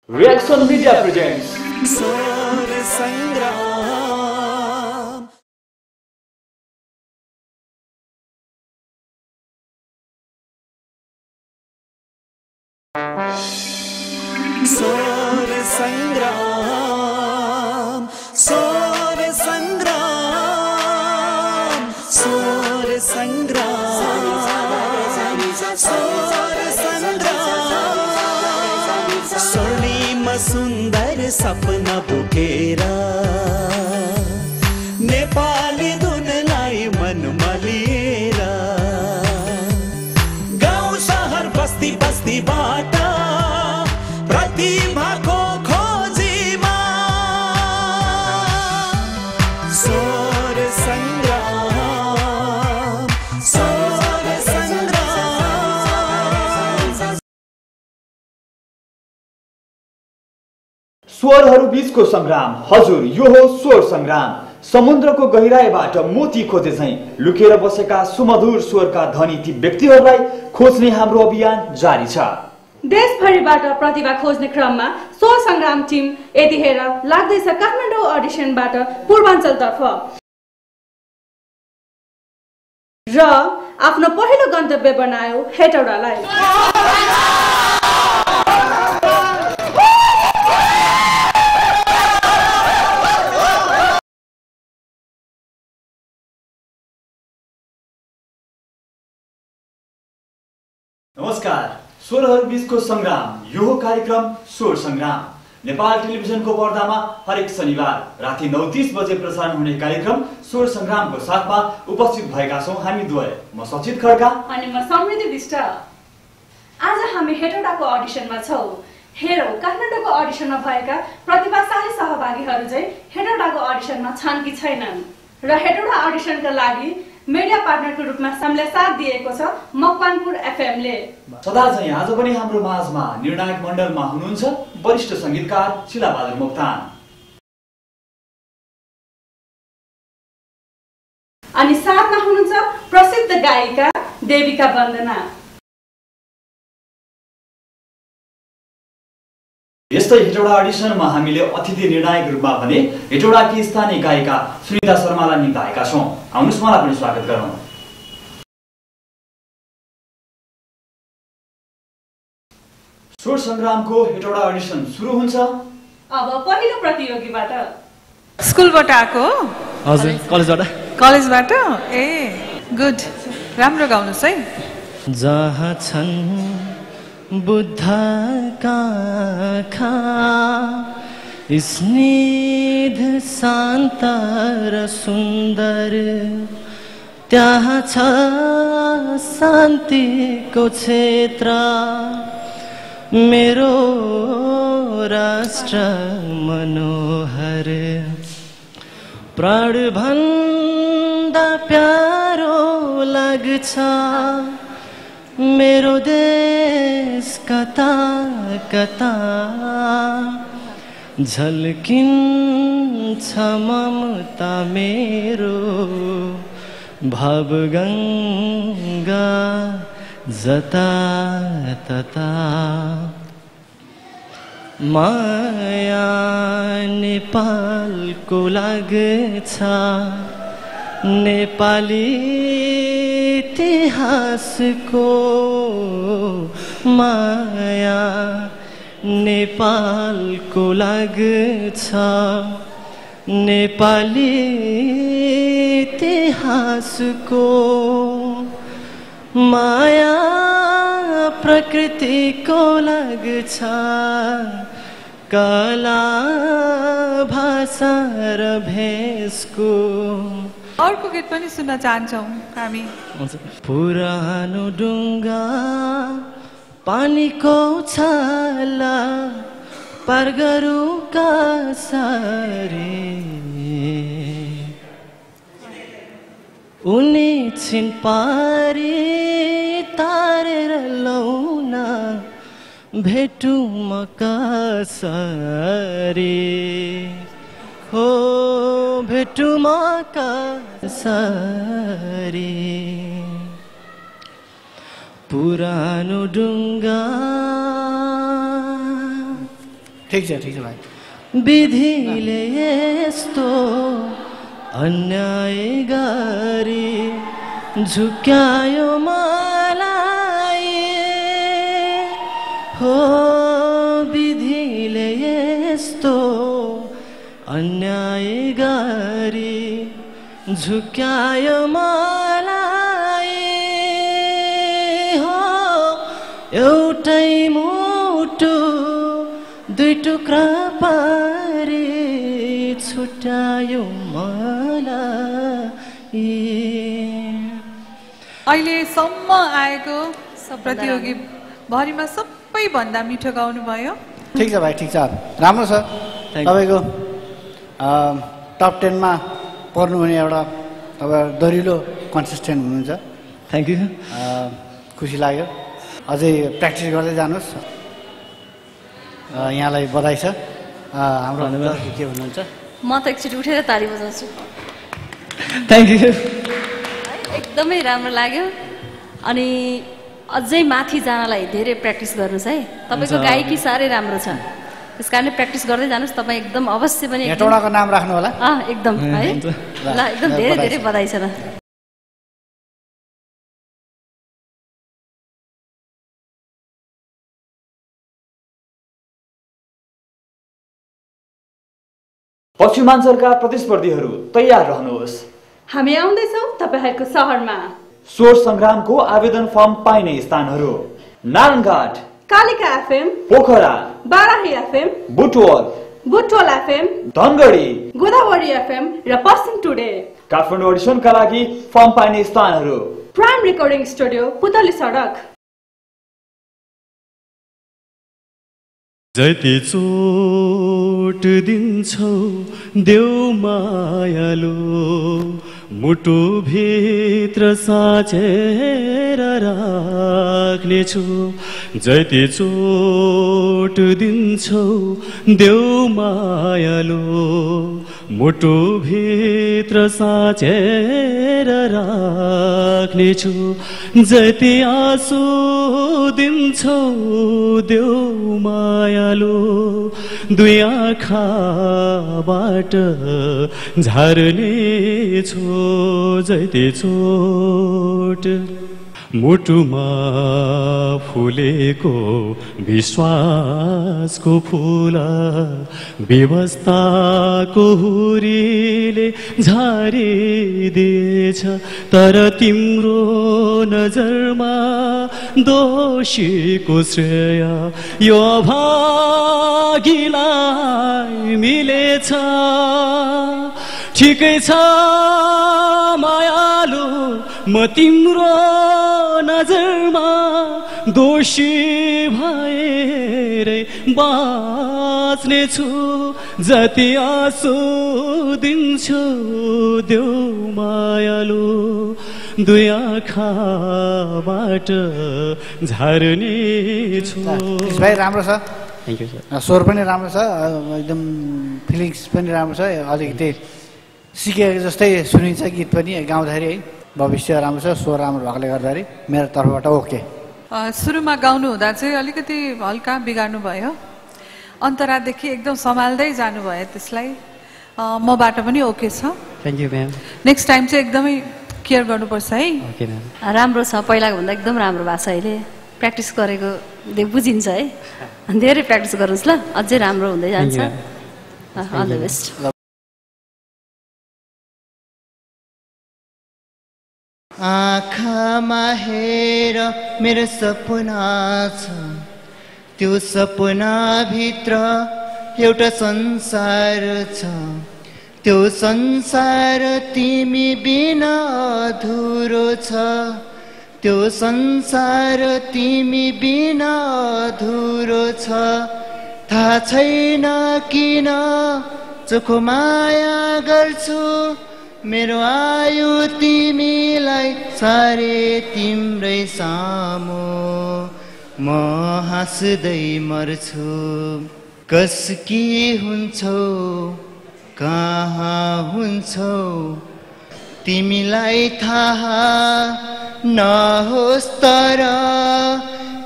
Reaction Media presents स्वर संग्राम। स्वर संग्राम, स्वर संग्राम, स्वर संग्राम, स्वर संग्राम। स्वर्णिम सुन्दर सपना बोकेर नेपाली धुनलाई मनमा लिएर गाउँ सहर बस्ती बस्तीबाट प्रतिभाको खोजीमा स्वर संग्राम, स्वर संग्राम। स्वरहरू बीचको संग्राम। हजुर, यो हो स्वर संग्राम। समुद्रको गहिराईबाट मोती खोजे झैं लुकेर बसेका सुमधुर स्वरका धनी ती व्यक्तिहरूलाई खोज्ने हाम्रो अभियान जारी छ। देशभरिबाट प्रतिभा खोज्ने क्रममा स्वर संग्राम टिम यतिखेर लाग्दैछ काठमाडौँ अडिसनबाट पूर्वाञ्चलतर्फ र आफ्नो पहिलो गन्तव्य बनायो हेटौडालाई। नमस्कार, स्वरहरू बीचको संग्राम। यो हो कार्यक्रम स्वर संग्राम। नेपाल टेलिभिजनको पर्दामा हरेक शनिबार राति 9:30 बजे प्रसारण हुने कार्यक्रम स्वर संग्रामको साथमा उपस्थित भएका छौं हामी द्वय। म सचित खड्का अनि म समृद्धि विष्ट। आज हामी हेटौडाको अडिसनमा छौं। हेरौं काठमाडौँको अडिसनमा भएका प्रतिभाशाली सहभागीहरू चाहिँ हेटौडाको अडिसनमा छन् कि छैनन् र हेटौडा अडिसनका लागि मिडिया पार्टनरको रूपमा हामीलाई साथ दिएको छ मकवानपुर एफएमले। सदा चाहिँ आज पनि हाम्रो माझमा निर्णायक मण्डलमा हुनुहुन्छ वरिष्ठ संगीतकार शिलाबहादुर मोक्तान अनि साथमा हुनुहुन्छ प्रसिद्ध गायिका देविका वन्दना। यस्तै हेटौडा अडिसनमा हामीले अतिथि निर्णायक रूपमा भने हेटौडाकी स्थानीय गायिका सुनिता शर्मालाई निम्ताएका छौं। आउनुहोस् मलाई पनि स्वागत गरौँ। स्वर संग्रामको हेटौडा अडिसन सुरु हुन्छ। अब पहिलो प्रतियोगीबाट स्कुलबाट आएको हो? हजुर, कलेजबाट। ए गुड, राम्रो गाउनुहोस् है। जहाँ छन् बुद्धका आँखा स्निग्ध शान्त र सुन्दर, त्यहाँ छ शान्तिको क्षेत्र। मेरो राष्ट्र मनोहर, प्राणभन्दा प्यारो लाग्छ मेरो देश कता कता। झल्किन्छ ममता मेरो भावगङ्गा जता तता। माया नेपालको लाग्छ, नेपाली इतिहासको माया नेपालको लाग्छ, नेपाली इतिहासको माया प्रकृतिको लाग्छ, कला भाषा र भेषको। अर्को गीत पनि सुन्न चाहन्छौँ हामी। पुरानो डुङ्गा पानीको छाला पार गरौँ कसरी, उनी छिन् पारी तारेर लौन भेटौँ म कसरी, हो भेटौँ म कसरी। पुरानो डुङ्गा ठिक छ भाइ। विधिले यस्तो अन्याय गरी झुक्यायो मलाई हो विधिले यस्तो अन्याय गरी झुक्यायो मलाई हो एउटै मुटु दुई टुक्रा पारी छुट्यायो मलाई। अहिलेसम्म आएको प्रतियोगी भरिमा सबैभन्दा मिठो गाउनुभयो। ठिक छ भाइ, ठिक छ, राम्रो छ। तपाईँको टप 10 मा पर्नुहुने एउटा तपाईँ दरिलो कन्सिस्टेन्ट हुनुहुन्छ। Thank you. खुसी लाग्यो। अझै प्र्याक्टिस गर्दै जानुहोस्। यहाँलाई बधाई छ। हाम्रो के भन्नुहुन्छ? म त एकचोटि उठेर ताली बजाउँछु। Thank you. एकदमै राम्रो लाग्यो। अनि अझै माथि जानलाई धेरै प्र्याक्टिस गर्नुहोस् है। तपाईँको गायकी साह्रै राम्रो छ, त्यस कारणले प्र्याक्टिस गर्दै जानुहोस्। तपाईँ एकदम अवश्य पनि हेटौडाको नाम राख्नु होला। एकदम है, ल एकदम धेरै धेरै बधाई छ। पश्चिमाञ्चलका प्रतिस्पर्धीहरू तयार रहनुहोस्। हामी आउँदैछौँ तपाईँहरूको सहरमा। स्वर सङ्ग्रामको आवेदन फर्म पाइने स्थानहरू: Narayanghat, Kalika FM, Pokhara, Barahi FM, Butwal FM, Dhangadhi, Godavari FM र पश्चिम टुडे। काठमाडौँ अडिसनका लागि फर्म पाइने स्थानहरू: प्राइम रेकर्डिङ स्टुडियो, पुतली सडक। जति चोट दिन्छौ देऊ मायालो, मुटु भित्र साचेर राख्नेछु। जति चोट दिन्छौ देऊ मायालो, मुटु भित्र साचेर राख्नेछु। जति आँसु दिन्छौ देऊ मायालो, दुई आँखाबाट झार्नेछु। जति चोट मुटुमा फुलेको विश्वासको फुल, व्यवस्थाको हुरीले झारिदिएछ। तर तिम्रो नजरमा दोषीको श्रेय यो अभागीलाई मिलेछ। ठिकै छ मायालु, म तिम्रो नजरमा दोषी भएरै बाँच्नेछु। जति आँसु दिन्छु देऊ मायालु, दुई आँखाबाट झार्नेछु। भाइ राम्रो छ। Thank you sir. स्वर पनि राम्रो छ, एकदम फिलिङ्स पनि राम्रो छ। अलिकति सिकेको जस्तै सुनिन्छ गीत पनि गाउँदाखेरि है। भविष्य राम्रो छ, स्वर राम्रो भएकोले गर्दाखेरि मेरो तर्फबाट ओके। सुरुमा गाउनु हुँदा चाहिँ अलिकति हल्का बिगार्नु भयो, अन्तरादेखि एकदम सम्हाल्दै जानुभयो त्यसलाई। मबाट पनि ओके छ। Thank you ma'am. Next time चाहिँ एकदमै केयर गर्नुपर्छ है। Okay ma'am. राम्रो छ, पहिलाको भन्दा एकदम राम्रो भएको छ। अहिले प्र्याक्टिस गरेको बुझिन्छ है। धेरै प्र्याक्टिस गर्नुहोस् ल, अझै राम्रो हुँदै जान्छ। All the best. आँखामा हेर मेरो सपना छ, त्यो सपनाभित्र एउटा संसार छ। त्यो संसार तिमी बिना अधुरो छ। त्यो संसार तिमी बिना अधुरो छ। थाहा छैन किन चोखो माया गर्छु, मेरो आयु तिमीलाई सारे तिम्रै सामु। म हाँस्दै मर्छु। कसकी हुन्छौ, कहाँ हुन्छौ, तिमीलाई थाहा नहोस् तर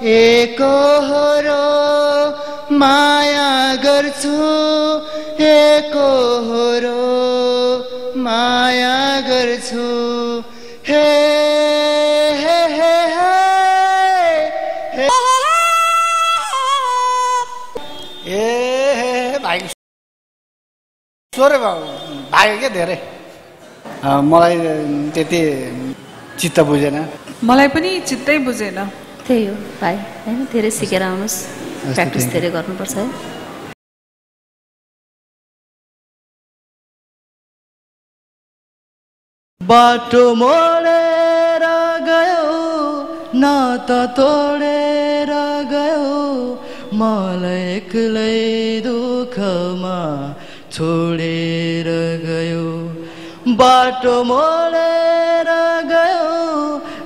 एकहोरो माया गर्छु एकोहोरो माया गर्छु हे हे हे हे ए भाइ स्वर भाग्यो क्या धेरै मलाई त्यति चित्त बुझेन मलाई पनि चित्तै बुझेन त्यही हो भाइ होइन धेरै सिकेर आउनुहोस् प्र्याक्टिस धेरै गर्नुपर्छ है बाटो मोडेर गयो नाता तोडेर गयो मलाई एक्लै दुःखमा छोडेर गयो बाटो मोडेर गयो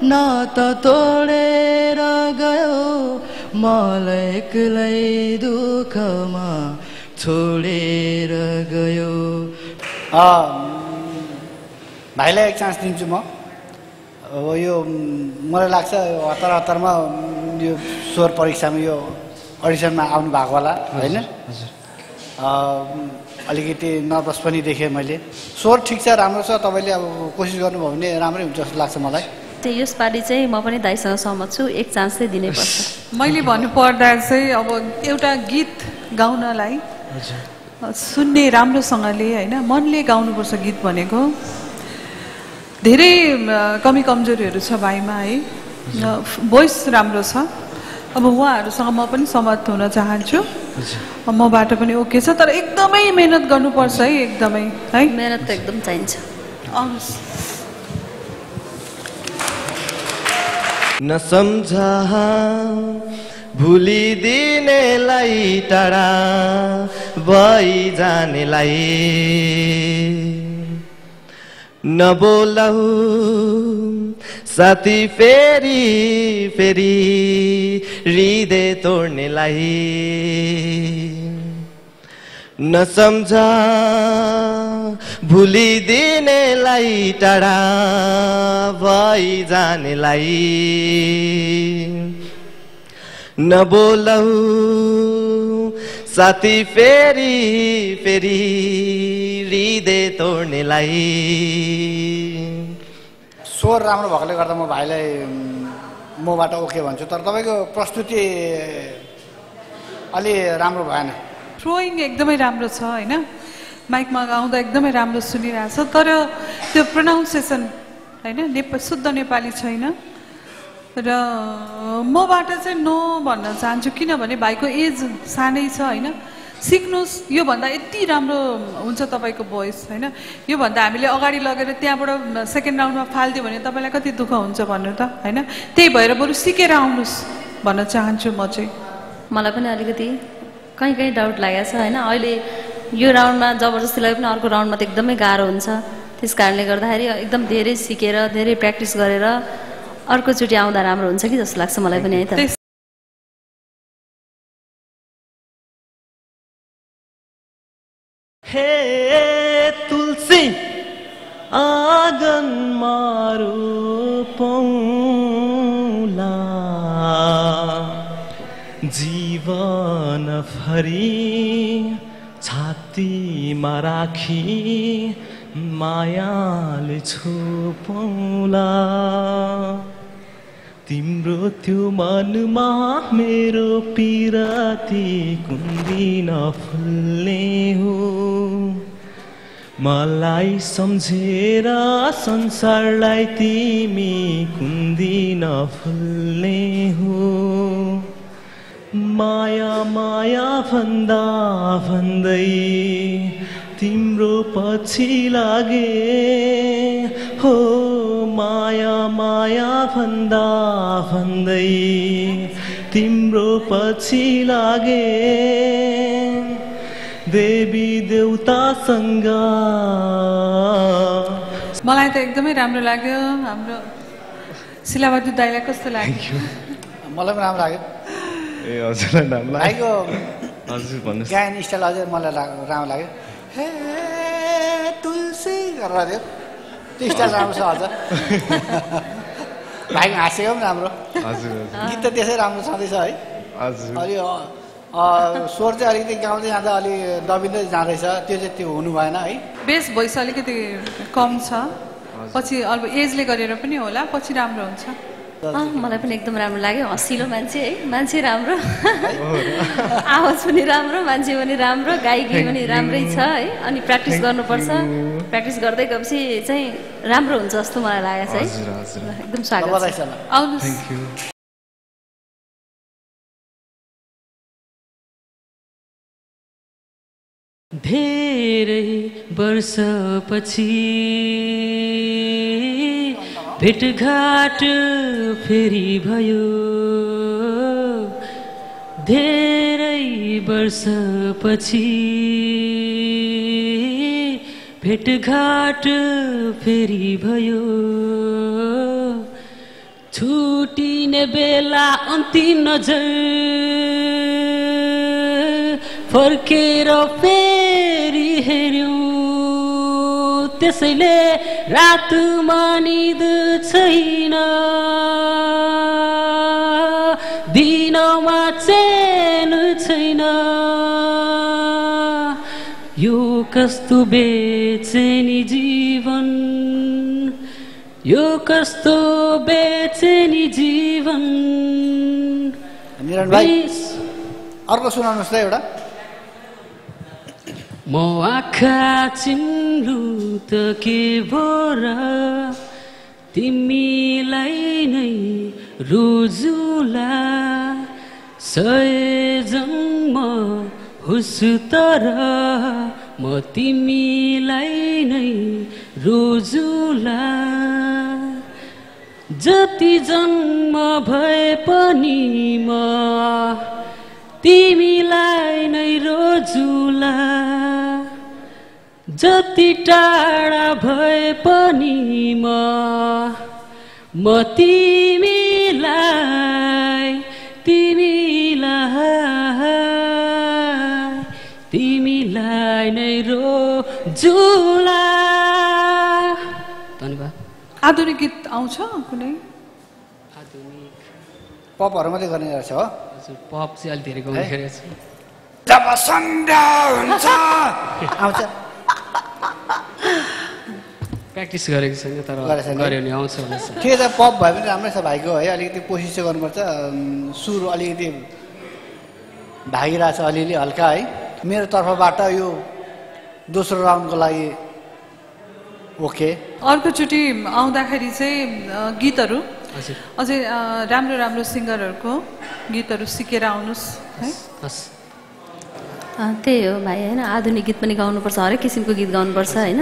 नाता तोडेर गयो मलाई एक्लै दुःखमा छोडेर गयो भाइलाई एक चान्स दिन्छु म अब यो मलाई लाग्छ हतारमा यो स्वर परीक्षामा यो अडिसनमा आउनु भएको होला होइन अलिकति नर्भस पनि देखेँ मैले स्वर ठिक छ राम्रो छ तपाईँले अब कोसिस गर्नुभयो भने राम्रै हुन्छ जस्तो लाग्छ मलाई त्यही यसपालि चाहिँ म पनि दाइसँग सहमत छु एक चान्स चाहिँ दिनैपर्छ मैले भन्नुपर्दा चाहिँ अब एउटा गीत गाउनलाई सुन्ने राम्रोसँगले होइन मनले गाउनुपर्छ गीत भनेको धेरै कमी कमजोरीहरू छ भाइमा है भोइस राम्रो छ अब उहाँहरूसँग म पनि सहमत हुन चाहन्छु मबाट पनि ओके छ तर एकदमै मेहनत गर्नुपर्छ है एकदमै है मेहनत त एकदम चाहिन्छ आउनुहोस् नसम्झा भुलिदिनेलाई टाढा भइजानेलाई नबोलाऊ साथी फेरि फेरि हृदय तोड्नेलाई नसम्झा भुलिदिनेलाई टाढा भइजानेलाई नबोलाऊ साथी फेरि फेरि हृदय तोड्नेलाई स्वर राम्रो भएकोले गर्दा म भाइलाई मबाट ओके भन्छु तर तपाईँको प्रस्तुति अलि राम्रो भएन थ्रोइङ एकदमै राम्रो छ होइन माइकमा गाउँदा एकदमै राम्रो सुनिरहेछ तर त्यो प्रोनाउन्सिएसन होइन शुद्ध नेपाली छैन र मबाट चाहिँ नो भन्न चाहन्छु किनभने भाइको एज सानै छ होइन सिक्नुहोस् योभन्दा यति राम्रो हुन्छ तपाईँको भोइस होइन योभन्दा हामीले अगाडि लगेर त्यहाँबाट सेकेन्ड राउन्डमा फालिदियो भने तपाईँलाई कति दुःख हुन्छ भन्नु त होइन त्यही भएर बरु सिकेर आउनुहोस् भन्न चाहन्छु म चाहिँ मलाई पनि अलिकति कहीँ डाउट लागेको छ होइन अहिले यो राउन्डमा जबरजस्ती लगे पनि अर्को राउन्डमा त एकदमै गाह्रो हुन्छ त्यस कारणले गर्दाखेरि एकदम धेरै सिकेर धेरै प्र्याक्टिस गरेर अर्कोचोटि आउँदा राम्रो हुन्छ कि जस्तो लाग्छ मलाई पनि है त हे तुलसी आँगन मारो पौला जीवन भरि छातीमा राखी मायाले छोपौला तिम्रो त्यो मनमा मेरो पिराती कुन्दी नफुल्ने हो मलाई सम्झेर संसारलाई तिमी कुन्दी नफुल्ने हो माया माया भन्दा भन्दै तिम्रो पछि लागे हो माया माया भन्दा भन्दै तिम्रो पछि लागे देवी देउतासँग मलाई त एकदमै राम्रो लाग्यो हाम्रो शिलाबहादुर दाइलाई कस्तो लाग्यो मलाई पनि राम्रो लाग्यो ए हजुरलाई राम्रो भाइको हजुर भन्नुहोस् गायन स्टाइल अझै मलाई राम्रो लाग्यो हे तुलसी गरेर दियो त्यो स्टाइल राम्रो छ अझ भाइको हाँसेको पनि राम्रो हजुर गीत त त्यसै राम्रो छँदैछ है हजुर अलि स्वर चाहिँ अलिकति गाउँदै जाँदा अलि दबिँदै जाँदैछ, त्यो चाहिँ त्यो हुनु भएन है। बेस भोइस अलिकति कम छ, पछि अब एजले गरेर पनि होला, पछि राम्रो हुन्छ। मलाई पनि एकदम राम्रो लाग्यो, हँसिलो मान्छे है, मान्छे राम्रो, आवाज पनि राम्रो, मान्छे पनि राम्रो, गायकी पनि राम्रै छ है। अनि प्र्याक्टिस गर्नुपर्छ, प्र्याक्टिस गर्दै गएपछि चाहिँ राम्रो हुन्छ जस्तो मलाई लागेको छ है। एकदम स्वागत छ, आउनुहोस्। धेरै वर्षपछि भेटघाट फेरि भयो, धेरै वर्षपछि भेटघाट फेरि भयो, छुटिने बेला अन्तिम नजर फर्केर फेरि हेर्यौं, त्यसैले रातमा निद छैन, दिनमा चैन छैन, यो कस्तो बेचैनी जीवन, यो कस्तो बेचैनी जीवन। निरन भाइ अर्को सुनाउनुहोस् त एउटा। म आँखा चिन्नु त के भो र, तिमीलाई नै रोजुला, 100 जन्म हुसु तर म तिमीलाई नै रोजुला, जति जन्म भए पनि म तिमीलाई नै रोजुला, जति टाढा भए पनि म तिमीलाई नै रोजुला। धन्यवाद। आधुनिक गीत आउँछ कुनै? आधुनिक पपहरू मात्रै गर्ने रहेछ हो? पप चाहिँ अलि धेरै गाउने गरेको छु। जब सन्ध्या हुन्छ आउँछ। प्र्याक्टिस गरेको छैन, तर गऱ्यो भने आउँछ भन्ने छ। ठिकै छ, पप भए पनि राम्रै छ भाइको है। अलिकति कोसिस चाहिँ गर्नुपर्छ, सुर अलिकति भागिरहेछ अलिअलि हल्का है। मेरो तर्फबाट यो दोस्रो राउन्डको लागि ओके। अर्कोचोटि आउँदाखेरि चाहिँ गीतहरू अझै राम्रो राम्रो सिङ्गरहरूको गीतहरू सिकेर आउनुहोस् है। त्यही हो भाइ होइन, आधुनिक गीत पनि गाउनुपर्छ, हरेक किसिमको गीत गाउनुपर्छ होइन।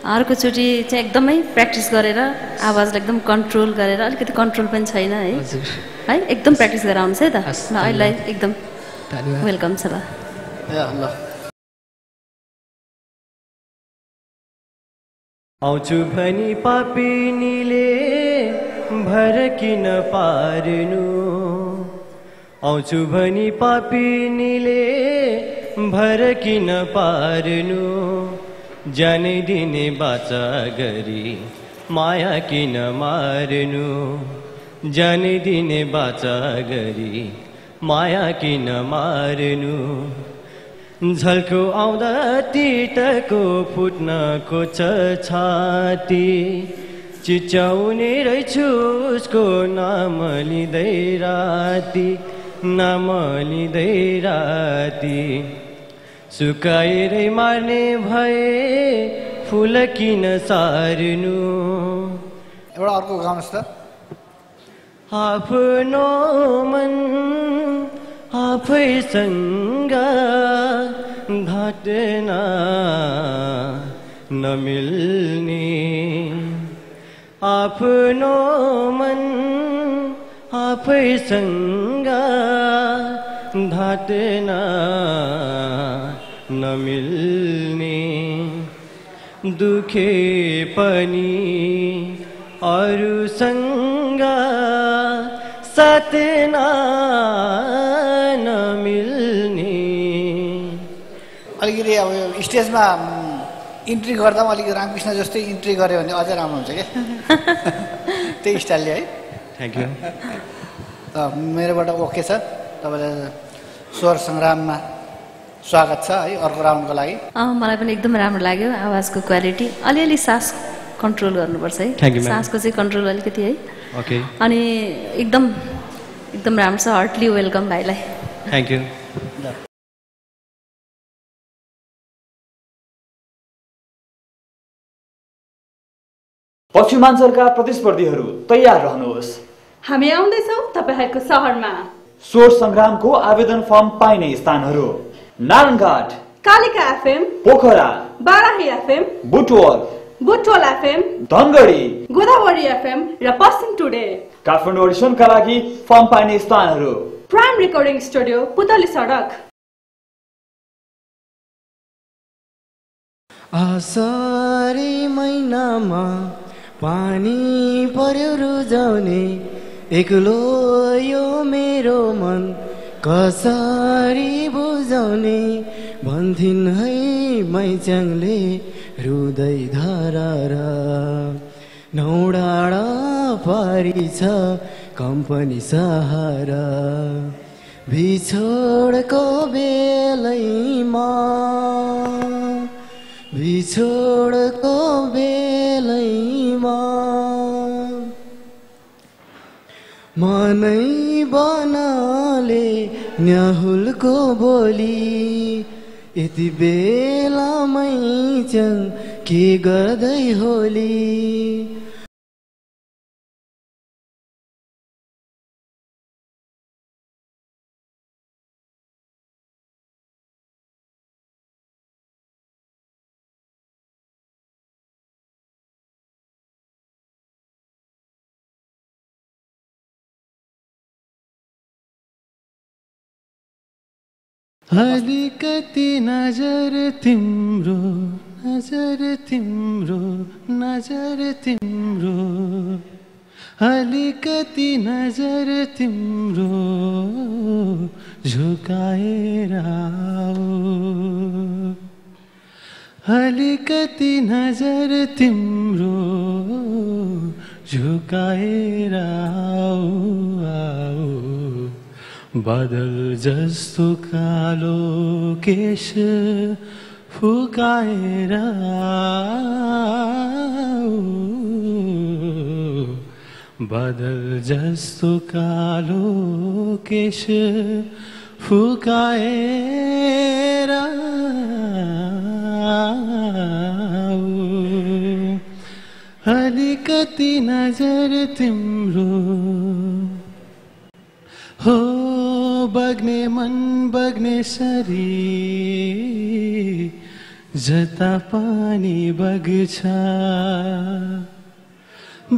अर्कोचोटि चाहिँ एकदमै प्र्याक्टिस गरेर आवाजलाई एकदम कन्ट्रोल गरेर, अलिकति कन्ट्रोल पनि छैन है, है एकदम प्र्याक्टिस गरेर आउनुहोस् है त। ल अहिलेलाई एकदम वेलकम छ। ल आउँछु भनी पापिनीले भर किन पार्नु, आउँछु भनी पापिनीले भर किन पार्नु, जाने दिने बाचा गरी माया किन मार्नु, जाने दिने बाचा गरी माया किन मार्नु, झल्को आउँदा तितको फुट्न खोज्छ छाती, चिच्याउने रहेछु उसको नाम लिँदै राती, नाम लिँदै राती, सुकाएरै मार्ने भए फुल किन सार्नु। एउटा अर्को गाउनुहोस् त। आफ्नो मन आफैसँग घटन नमिल्ने, आफ्नो मन आफैसँग घटन नमिल्ने, दुखे पनि अरूसँग साथ नमिल्ने। अलिकति अब स्टेजमा इन्ट्री गर्दा पनि अलिकति रामकृष्ण जस्तै इन्ट्री गऱ्यो भने अझै राम्रो हुन्छ क्या त्यही स्टाइलले है। Thank you. मेरोबाट ओके छ, तपाईँलाई स्वर सङ्ग्राममा स्वागत छ है अर्को राउन्डको लागि। मलाई पनि एकदम राम्रो लाग्यो आवाजको क्वालिटी। अलिअलि सास कन्ट्रोल गर्नुपर्छ है, सासको चाहिँ कन्ट्रोल अलिकति है। ओके। अनि एकदम एकदम राम्रो छ। हार्टली वेलकम भाइलाई। Thank you. पश्चिमाञ्चलका प्रतिस्पर्धीहरू तयार रहनुहोस्। हामी आउँदैछौँ तपाईहरूको सहरमा। स्वर सङ्ग्रामको आवेदन फर्म पाइने स्थानहरू: Narayanghat, Kalika FM, Pokhara, Barahi FM, Butwal FM, Dhangadhi, Godavari FM र पश्चिम टुडे। काठमाडौँ अडिसनका लागि फर्म पाइने स्थानहरू: प्राइम रेकर्डिङ स्टुडियो, पुतली सडक। आषाढी महिनामा पानी पर्यो रुजाउने, एक्लो यो मेरो मन कसरी बुझाउने, भन्थिन् है मैच्याङले रुदै धारा, नौडाडा पारी छ कम्पनी सहारा, बिछोडको बेलैमा बिछोडको बेलैमा मनै बनाले न्याहुलको बोली, यति बेला मैच्याङ के गर्दै होली। अलिकति नजर तिम्रो, नजर तिम्रो, नजर तिम्रो, अलिकति नजर तिम्रो झुकाएर आओ, अलिकति नजर तिम्रो झुकाएर आओ, आओ, बादल जस्तो कालो केश फुकाएर आओ, बादल जस्तो कालो केश फुकाएर आओ, अलिकति नजर तिम्रो हो, बग्ने मन बग्ने शरीर जता पानी बग्छ,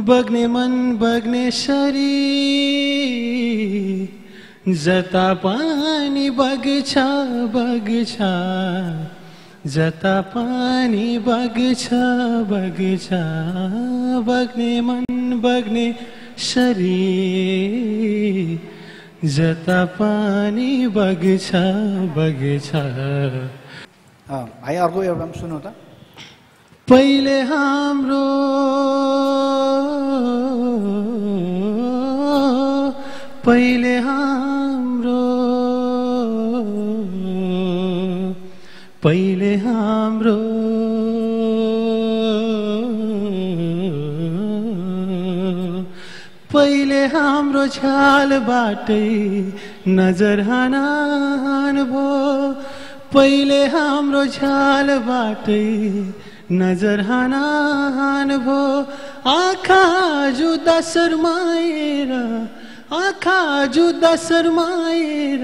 बग्ने मन बग्ने शरीर जता पानी बग्छ, बग्छ, जता पानी बग्छ, बग्छ, बग्ने मन बग्ने शरीर जता पानी बग्छ, बग्छ। भाइ अर्को एउटा सुनौ त। पहिले हाम्रो पहिले हाम्रो पहिले हाम्रो पहिले हाम्रो छालबाटै नजर हान भो, पहिले हाम्रो छालबाटै नजर हान भो, आँखा जुदा शर्माएर, आँखा जुदा शर्माएर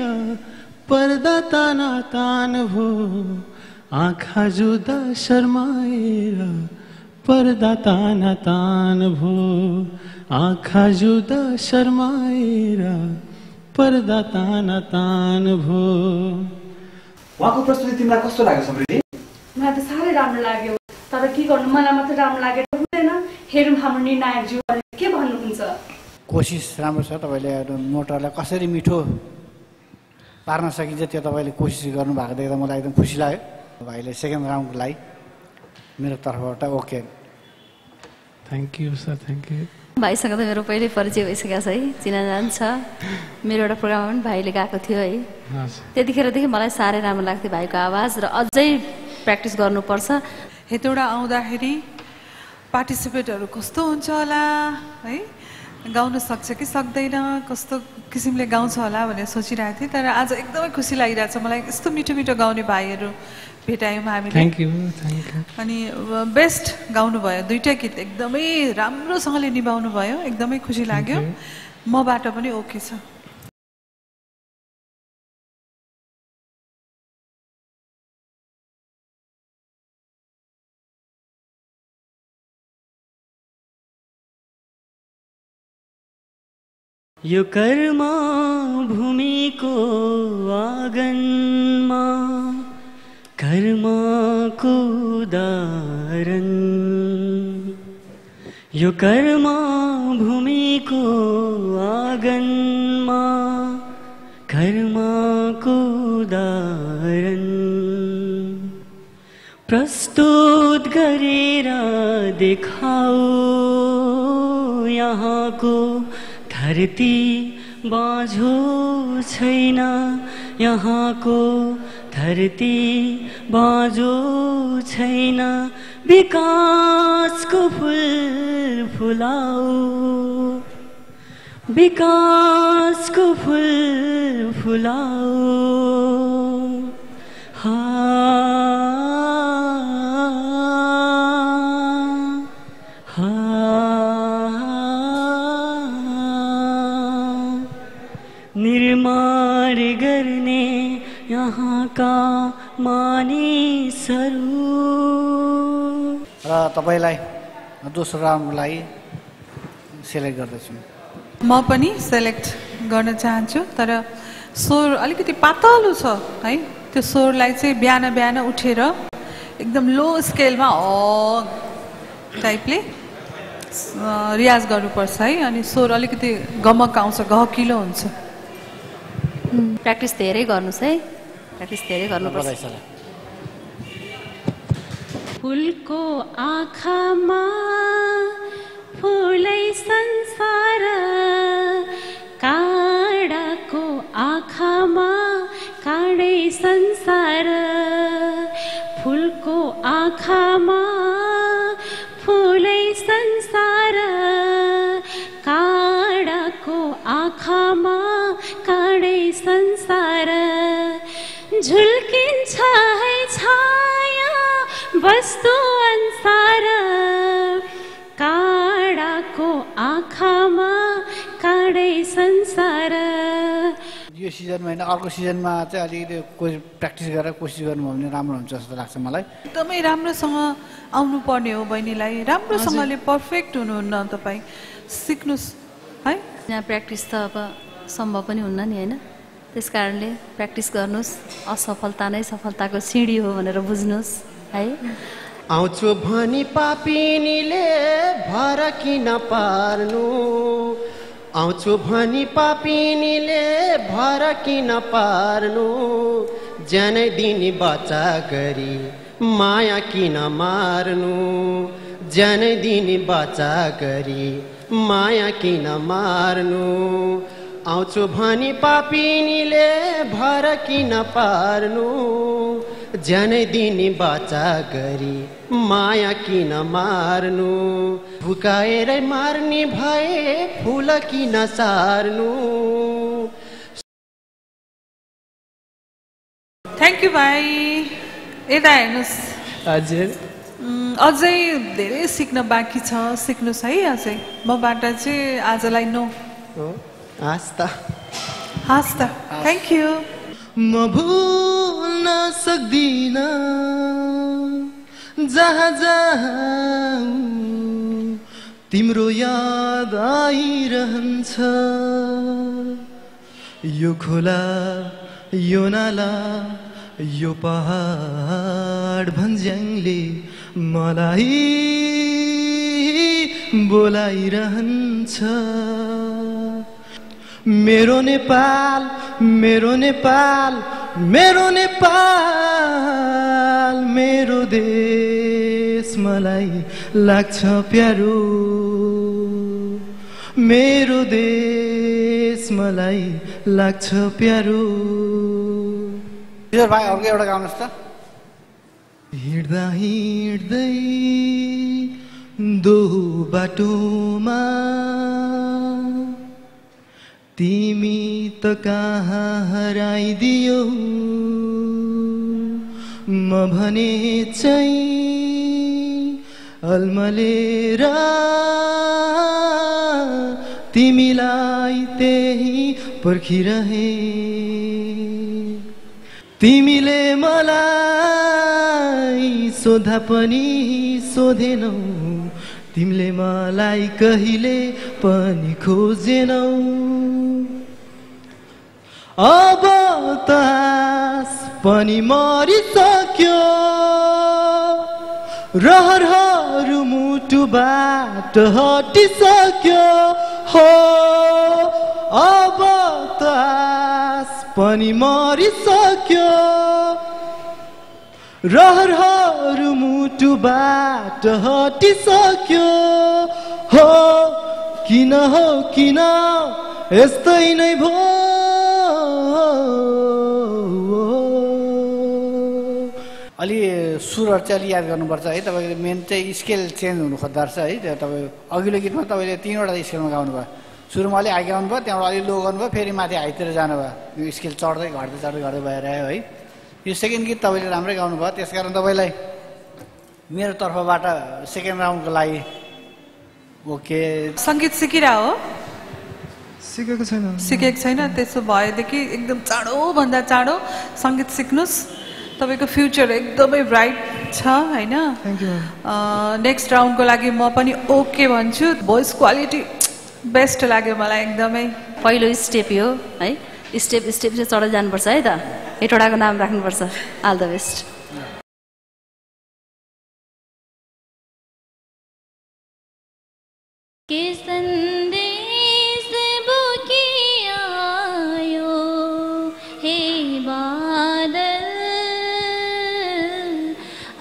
पर्दा ताना तान भो, आँखा जुदा शर्माएर पर्दा ताना तान भो, आँखा जुदा शर्माएर पर्दा ताना तान भो। उहाँको प्रस्तुति तिमीलाई कस्तो लाग्यो समृद्धि? मलाई त साह्रै राम्रो लाग्यो, तर के गर्नु, मलाई मात्र राम्रो लागेर हुँदैन। हेरौँ हाम्रो निर्णायक ज्यूले के भन्नुहुन्छ। कोसिस राम्रो छ, तपाईँले मोटरलाई कसरी मिठो पार्न सकिन्छ त्यो तपाईँले कोसिस गर्नुभएको देख्दा मलाई एकदम खुसी लाग्यो। भाइले सेकेन्ड राउन्डको लागि मेरो तर्फबाट okay. Thank you sir, thank you. भाइसँग त मेरो पहिल्यै परिचय भइसकेको छ है, चिनाजान छ। मेरो एउटा प्रोग्राममा पनि भाइले गाएको थियो है, त्यतिखेरदेखि मलाई साह्रै राम्रो लाग्थ्यो भाइको आवाज र अझै प्र्याक्टिस गर्नुपर्छ। हेटौडा आउँदाखेरि पार्टिसिपेटहरू कस्तो हुन्छ होला है, गाउन सक्छ कि सक्दैन, कस्तो किसिमले गाउँछ होला भनेर सोचिरहेको थिएँ। तर आज एकदमै खुसी लागिरहेछ मलाई, यस्तो मिठो मिठो गाउने भाइहरू भेटायौँ हामीले। Thank you. अनि बेस्ट गाउनुभयो, दुईवटा गीत एकदमै राम्रोसँगले निभाउनु भयो, एकदमै खुसी लाग्यो। मबाट पनि ओके छ। यो कर्म भूमिको आँगनमा कर्मको उदाहरण, यो कर्म भूमिको आँगनमा कर्मको उदाहरण प्रस्तुत गरेर देखाऊ यहाँको धरती बाँझो छैन, यहाँको धरती बाँझो छैन, विकासको फुल फुलाऊ, विकासको फुल फुलाऊ। निर्माण गर्ने यहाँका मानिसहरू। र तपाईँलाई दोस्रो राउन्डको लागि सेलेक्ट गर्दैछु। म पनि सेलेक्ट गर्न चाहन्छु, तर स्वर अलिकति पातलो छ है, त्यो स्वरलाई चाहिँ बिहान बिहान उठेर एकदम लो स्केलमा टाइपले रियाज गर्नुपर्छ है, अनि स्वर अलिकति गमक आउँछ, गहकिलो हुन्छ। प्र्याक्टिस धेरै गर्नुहोस् है, प्र्याक्टिस धेरै गर्नुपर्छ। फुलको आँखामा फुलै संसार, काँडाको आँखामा काँडै संसार, फुलको आँखामा फुलै संसार, काँडाको आँखामा काँडै संसार, झुल्किन्छ है छाया वस्तु अनुसार, काँडाको आँखामा काँडै संसार। यो सिजनमा होइन अर्को सिजनमा चाहिँ अलिकति कोही प्र्याक्टिस गरेर कोसिस गर्नुभयो भने राम्रो हुन्छ जस्तो लाग्छ मलाई। एकदमै राम्रोसँग आउनुपर्ने हो बहिनीलाई, राम्रोसँगले पर्फेक्ट हुनुहुन्न तपाईँ, सिक्नुहोस् है। यहाँ प्र्याक्टिस त अब सम्भव पनि हुन्न नि होइन, त्यस कारणले प्र्याक्टिस गर्नुहोस्, असफलता नै सफलताको सिँढी हो भनेर बुझ्नुहोस् है। आउँछु भनी पापिनीले भर किन पार्नु, आउँछु भनी पापिनीले भर किन पार्नु, ज्यानै दिने बच्चा गरी माया किन मार्नु, ज्यानै दिने बच्चा गरी माया किन मार्नु, आउँछु भनी पापिनीले भर किन पार्नु, ज्यानै दिने बच्चा गरी माया किन मार्नु, फुकाएरै मार्ने भए फुल किन सार्नु। थ्याङ्क यू भाइ। यता हेर्नुहोस्, हजुर अझै धेरै सिक्न बाँकी छ, सिक्नुहोस् है अझै। मबाट चाहिँ आजलाई नो। आस्था हस् त, थ्याङ्क यू। म भुल्न सक्दिनँ जहाँ जहाँ तिम्रो याद आइरहन्छ, यो खोला यो नाला यो पहाड भन्ज्याङले मलाई बोलाइरहन्छ। मेरो नेपाल मेरो नेपाल मेरो नेपाल मेरो देश मलाई लाग्छ प्यारो। मेरो देश मलाई लाग्छ प्यारो। किशोर भाइ अर्को एउटा गाउनुहोस् त। हिँड्दा हिँड्दै दो बाटोमा तिमी त कहाँ हराइदियो, म भने चाहिँ अल्मलेर तिमीलाई त्यही पर्खिरहे। तिमीले मलाई सोधा पनि सोधेनौ, तिमीले मलाई कहिले पनि खोजेनौ। अब त आस पनि मरिसक्यो, रहरहरू मुटुबाट हटिसक्यो हो। अब त आस पनि मरिसक्यो, रहरहरू मुटुबाट हटिसक्यो हो। किन यस्तै नै भयो। अलि सुरहरू चाहिँ अलि याद गर्नुपर्छ है। तपाईँको मेन चाहिँ स्केल चेन्ज हुनु खोज्दो रहेछ है। त्यो तपाईँ अघिल्लो गीतमा तपाईँले 3वटा स्केलमा गाउनुभयो। सुरुमा अलिक हाई गाउनुभयो, त्यहाँबाट अलिक लो गर्नुभयो, फेरि माथि हाईतिर जानुभयो। यो स्केल चढ्दै घट्दै भएर आयो है। यो सेकेन्ड गीत तपाईँले राम्रै गाउनुभयो, त्यसकारण तपाईँलाई मेरो तर्फबाट सेकेन्ड राउन्डको लागि ओके। सङ्गीत सिकिरह हो? सिकेको छैन। त्यसो भएदेखि एकदम चाँडोभन्दा चाँडो सङ्गीत सिक्नुहोस्। तपाईँको फ्युचर एकदमै ब्राइट छ होइन। नेक्स्ट राउन्डको लागि म पनि ओके भन्छु। भोइस क्वालिटी बेस्ट लाग्यो मलाई एकदमै। पहिलो स्टेप हो है, स्टेप चाहिँ चढ्दै जानुपर्छ है त। हेटौडाको नाम राख्नुपर्छ। All the best. के सन्देश बोकी आयो हे बादल,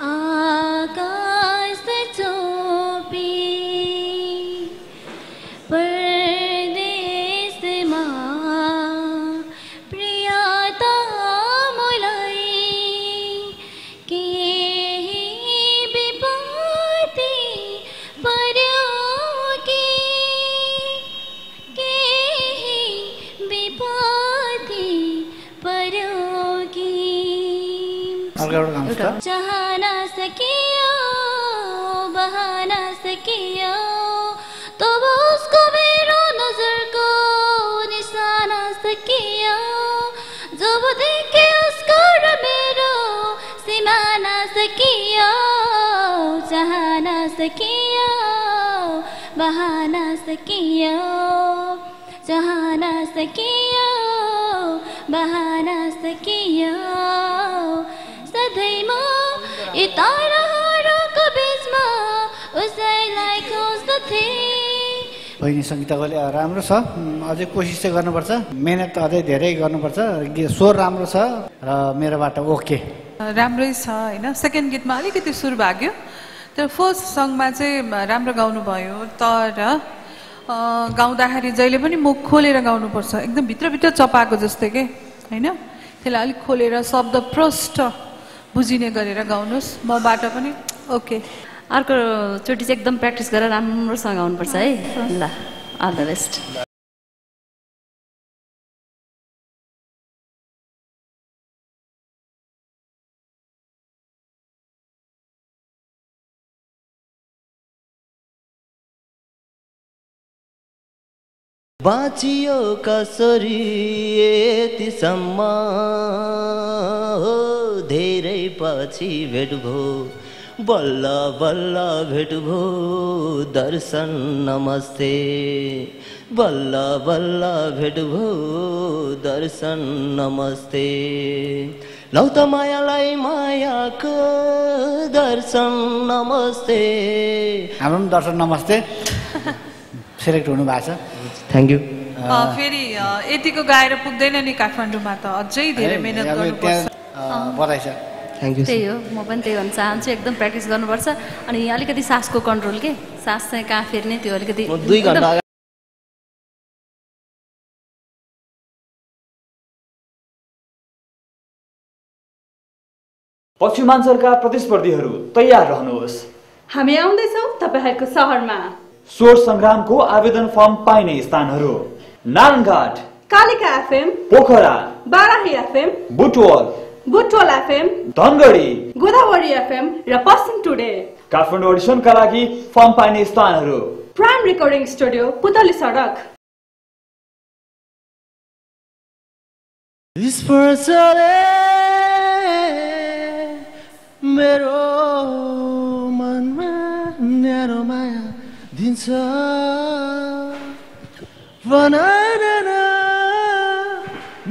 आकाश चोपी परदेशमा प्रियता मलाई केही विपत्ति पर्यो कि, केही विपत्ति पर्यो कि। चाहन सकियो बहाना सकियो, तब उसको मेरो नजरको निशाना सकियो। जब देखे उसको र मेरो सिमाना सकियो। चाहन सकियो बहाना सकियो, चाहन सकियो बहाना सकियो। सधैँ म यी ताराहरूको बिचमा उसैलाई खोज्दथेँ। बहिनी सङ्गीताकोले राम्रो छ, अझै कोसिस चाहिँ गर्नुपर्छ, मेहनत अझै धेरै गर्नुपर्छ। स्वर राम्रो छ र मेरोबाट ओके राम्रै छ होइन। सेकेन्ड गीतमा अलिकति सुर भाग्यो, तर फर्स्ट सङमा चाहिँ राम्रो गाउनुभयो। तर गाउँदाखेरि जहिले पनि मुख खोलेर गाउनुपर्छ, एकदम भित्रभित्र चपाएको जस्तै के होइन। त्यसलाई अलिक खोलेर शब्द प्रष्ट बुझिने गरेर गाउनुहोस्। मबाट पनि ओके। अर्कोचोटि चाहिँ एकदम प्र्याक्टिस गरेर राम्रोसँग गाउनुपर्छ है। ल अल द बेस्ट। बाँचियो कसरी यतिसम्म, धेरै पछि भेट भो, बल्ल बल्ल भेट भो दर्शन नमस्ते। बल्ल बल्ल भेट भो दर्शन नमस्ते। लौ त मायालाई मायाको दर्शन नमस्ते। हाम्रो पनि दर्शन नमस्ते। सेलेक्ट हुनु भएको छ, थ्याङ्क यू। फेरि यतिको गाएर पुग्दैन नि काठमाडौँमा, त अझै धेरै मेहनत गर्नुपर्छ। बधाई छ। Thank you. त्यही हो, म पनि त्यही भन्न चाहन्छु। एकदम प्र्याक्टिस गर्नुपर्छ। अनि अलिकति सासको कन्ट्रोल के, सास चाहिँ कहाँ फेर्ने त्यो अलिकति 2 घन्टा पश्चिमाञ्चलका प्रतिस्पर्धीहरू तयार रहनुहोस्। हामी आउँदैछौँ तपाईहरुको शहरमा। स्वर संग्रामको आवेदन फर्म पाइने स्थानहरू: Narayanghat, Kalika FM, Pokhara, Barahi FM, Butwal FM, Dhangadhi, Godavari FM र पश्चिम टुडे। काठमाडौँ अडिसनका लागि फर्म पाइने स्थानहरू: प्राइम रेकर्डिङ स्टुडियो, पुतली सडक। स्पर्शले मेरो मनमा न्यानो माया दिन्छ, बनाएर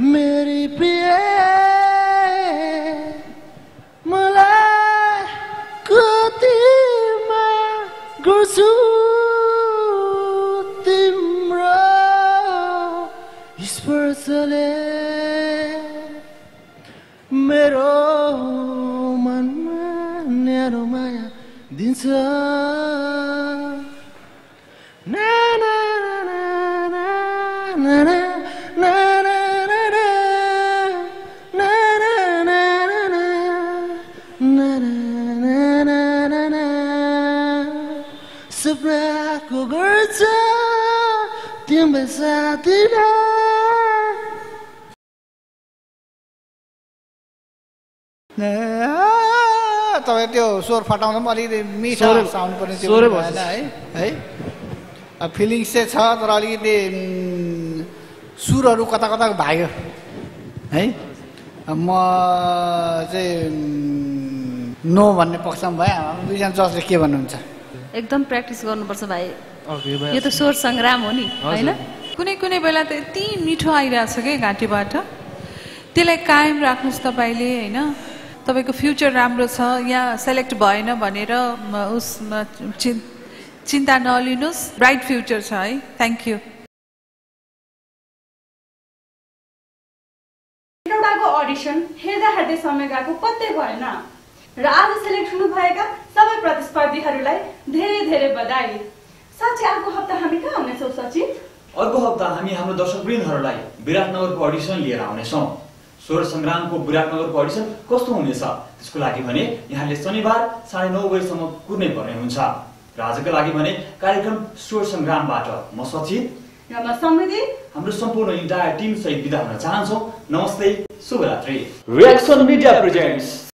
मेरी प्रिय मलाई कतिमा गर्छु तिम्रो स्पर्शले मेरो मनमा न्यानो माया दिन्छ। ना ना ना ना ना ना ना ना सपनाको गर्छ तिम्रो साथीमा। तपाईँ त्यो स्वर फटाउँदा पनि अलिकति मिठो साउन्ड पर्ने त्यो भएन है। फिलिङ्स चाहिँ छ तर अलिकति सुरहरू कता कता भाग्यो है। म चाहिँ नो भन्ने पक्षमा भए। दुईजना जसले के भन्नुहुन्छ? एकदम प्र्याक्टिस गर्नुपर्छ भाइ, यो त स्वर संग्राम हो नि हैन? कुनै कुनै बेला त यति मिठो आइरहेछ के घाँटीबाट, त्यसलाई कायम राख्नुहोस् तपाईँले हैन। तपाईँको फ्युचर राम्रो छ, यहाँ सेलेक्ट भएन भनेर चिन्ता नलिनुहोस्, ब्राइट फ्युचर छ है। Thank you. हेटौडाको अडिसन हेर्दा हेर्दै समय गएको पत्तै भएन र आज सेलेक्ट हुनुभएका सबै प्रतिस्पर्धीहरूलाई धेरै धेरै बधाई। साँच्चै अर्को हप्ता हामी कहाँ हुनेछौँ सचिन? अर्को हप्ता हामी हाम्रो दर्शकवृन्दहरूलाई विराटनगरको अडिसन लिएर आउनेछौँ। स्वर संग्रामको विराटनगरको अडिसन कस्तो हुनेछ त्यसको लागि भने यहाँले शनिबार 9:30 बजेसम्म कुर्नै पर्ने हुन्छ। र आजको लागि भने कार्यक्रम स्वर संग्रामबाट म सचिन र म समृद्धि हाम्रो सम्पूर्ण इन्टायर टिम सहित बिदा हुन चाहन्छौँ। नमस्ते, शुभरात्रि। Reaction media presents